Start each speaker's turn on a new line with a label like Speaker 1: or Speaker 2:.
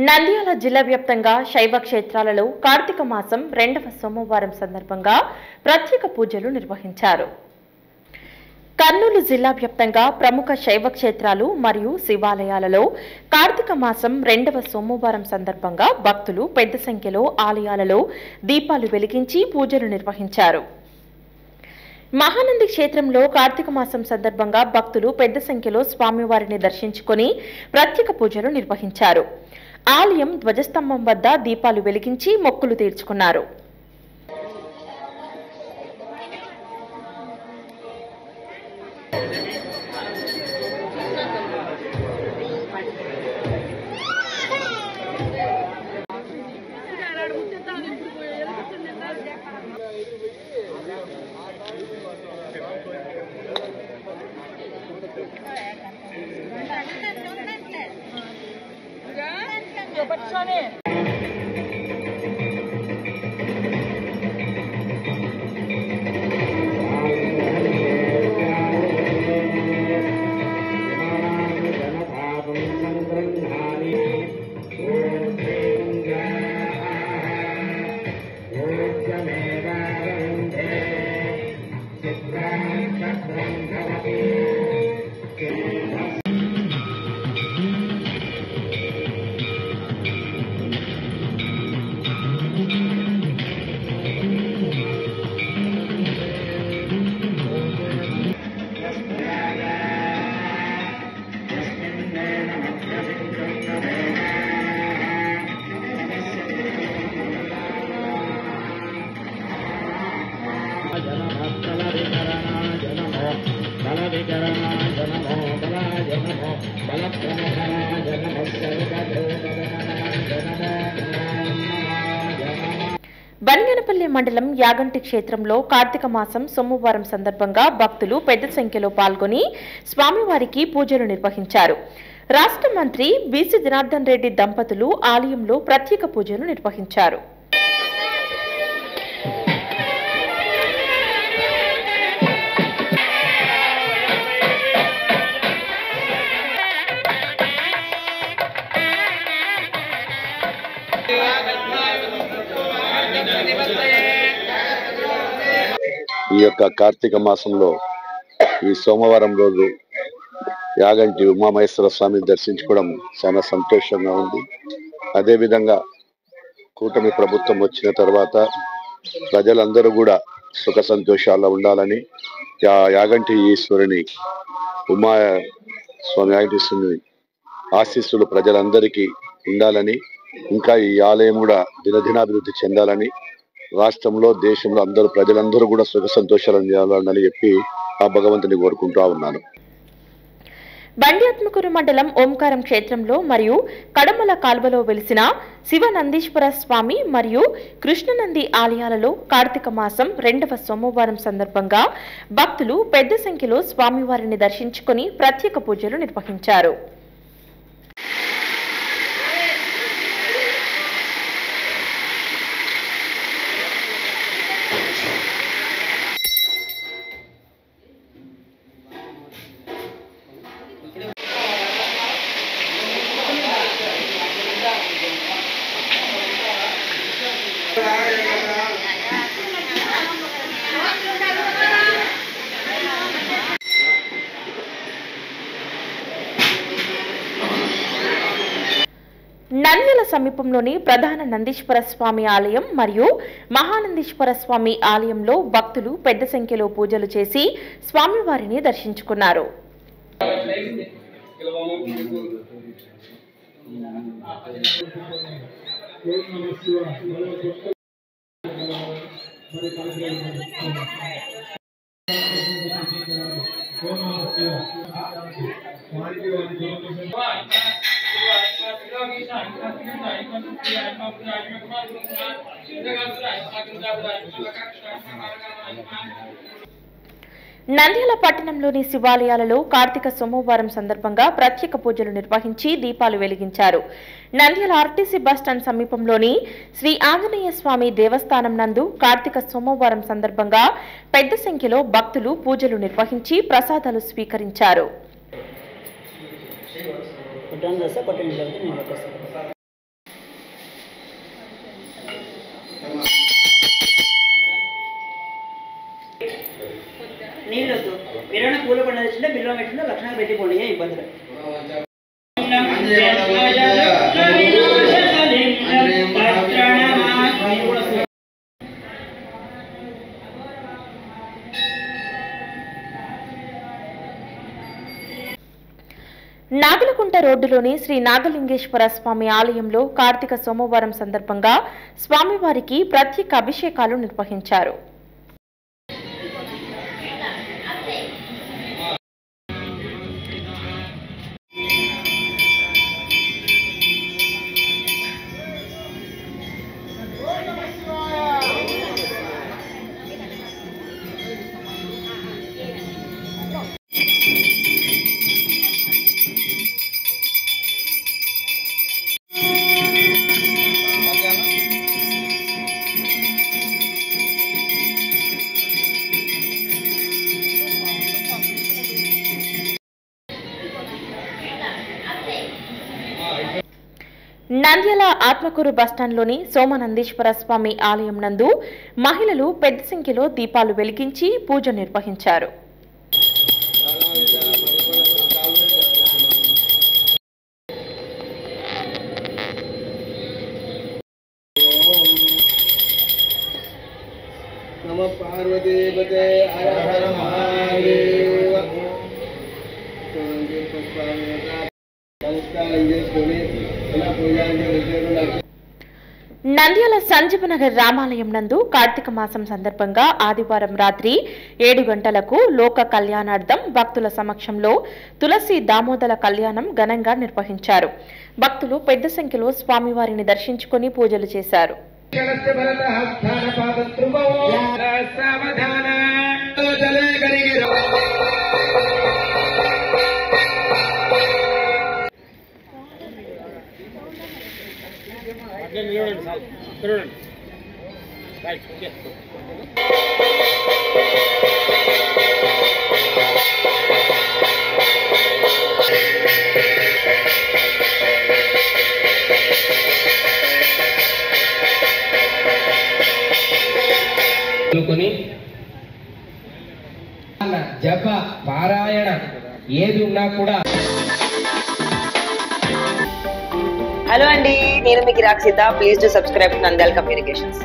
Speaker 1: నంద్యాల జిల్లా వ్యాప్తంగా శైవ క్షేత్రాలలో కార్తీక మాసం 2వ సోమవారం సందర్భంగా ప్రత్యేక పూజలు నిర్వహించారు. కర్నూలు జిల్లా వ్యాప్తంగా ప్రముఖ శైవ క్షేత్రాలు మరియు శివాలయాలలో కార్తీక మాసం 2వ సోమవారం సందర్భంగా భక్తులు పెద్ద సంఖ్యలో ఆలయాలలో దీపాలు వెలిగించి పూజలు నిర్వహించారు. మహానంది క్షేత్రంలో కార్తీక మాసం సందర్భంగా భక్తులు పెద్ద సంఖ్యలో స్వామివారిని దర్శించుకొని ప్రత్యేక పూజలు నిర్వహించారు. ఆలయం ధ్వజస్తంభం వద్ద దీపాలు వెలిగించి మొక్కులు తీర్చుకున్నారు. బనిగనపల్లి మండలం యాగంటి క్షేత్రంలో కార్తీక మాసం సోమవారం సందర్భంగా భక్తులు పెద్ద సంఖ్యలో పాల్గొని స్వామివారికి పూజలు నిర్వహించారు. రాష్ట్ర మంత్రి బీసీ జనార్దన్ రెడ్డి దంపతులు ఆలయంలో ప్రత్యేక పూజలు నిర్వహించారు.
Speaker 2: ఈ యొక్క కార్తీక మాసంలో ఈ సోమవారం రోజు యాగంటి ఉమామహేశ్వర స్వామిని దర్శించుకోవడం చాలా సంతోషంగా ఉంది. అదేవిధంగా కూటమి ప్రభుత్వం వచ్చిన తర్వాత ప్రజలందరూ కూడా సుఖ సంతోషాల్లో ఉండాలని యాగంటి ఈశ్వరుని ఉమా స్వామి యాగంటీశ్వరుని ఆశీస్సులు ప్రజలందరికీ ఉండాలని, ఇంకా ఈ ఆలయం కూడా దినదినాభివృద్ధి చెందాలని, రాష్ట్రంలో దేశంలో ప్రజలందరూ కూడా సుఖ సంతోషాలను చేయాలని చెప్పి ఆ భగవంతుని కోరుకుంటా ఉన్నాను.
Speaker 1: బండి మండలం ఓంకారం క్షేత్రంలో మరియు కడమల కాల్వలో వెలిసిన శివనందీశ్వర స్వామి మరియు కృష్ణనంది ఆలయాలలో కార్తీక మాసం 2వ సోమవారం సందర్భంగా భక్తులు పెద్ద సంఖ్యలో స్వామివారిని దర్శించుకొని ప్రత్యేక పూజలు నిర్వహించారు. నంద్యాల సమీపంలోని ప్రధాన నందీశ్వర స్వామి ఆలయం మరియు మహానందీశ్వర స్వామి ఆలయంలో భక్తులు పెద్ద సంఖ్యలో పూజలు చేసి స్వామివారిని దర్శించుకున్నారు. నంద్యాల పట్టణంలోని శివాలయాలలో కార్తీక సోమవారం సందర్భంగా ప్రత్యేక పూజలు నిర్వహించి దీపాలు వెలిగించారు. నంద్యాల ఆర్టీసీ బస్టాండ్ సమీపంలోని శ్రీ ఆంజనేయ స్వామి దేవస్థానం నందు కార్తీక సోమవారం సందర్భంగా పెద్ద సంఖ్యలో భక్తులు పూజలు నిర్వహించి ప్రసాదాలు స్వీకరించారు.
Speaker 3: వద్దు. మీరేమైనా పూల పండుగ తెచ్చింటే బిల్లం పెట్టింటే లక్షణాలు పెట్టిపోండి, ఏ ఇబ్బంది లేదు.
Speaker 1: నాగలకుంట రోడ్డులోని శ్రీ నాగలింగేశ్వర స్వామి ఆలయంలో కార్తీక సోమవారం సందర్భంగా స్వామివారికి ప్రత్యేక అభిషేకాలు నిర్వహించారు. నంద్యాల ఆత్మకూరు బస్టాండ్లోని సోమనందీశ్వర స్వామి ఆలయం నందు మహిళలు పెద్ద సంఖ్యలో దీపాలు వెలిగించి పూజ నిర్వహించారు. నంద్యాల సంజీవనగర్ రామాలయం నందు కార్తీక మాసం సందర్భంగా ఆదివారం రాత్రి 7 గంటలకు లోక కళ్యాణార్థం భక్తుల సమక్షంలో తులసి దామోదర కళ్యాణం ఘనంగా నిర్వహించారు. భక్తులు పెద్ద సంఖ్యలో స్వామివారిని దర్శించుకుని పూజలు చేశారు.
Speaker 4: జప పారాయణ ఏది ఉన్నా కూడా.
Speaker 5: హలో అండి, నేను మీకు Rakshitha. Please do subscribe to Nandyal communications.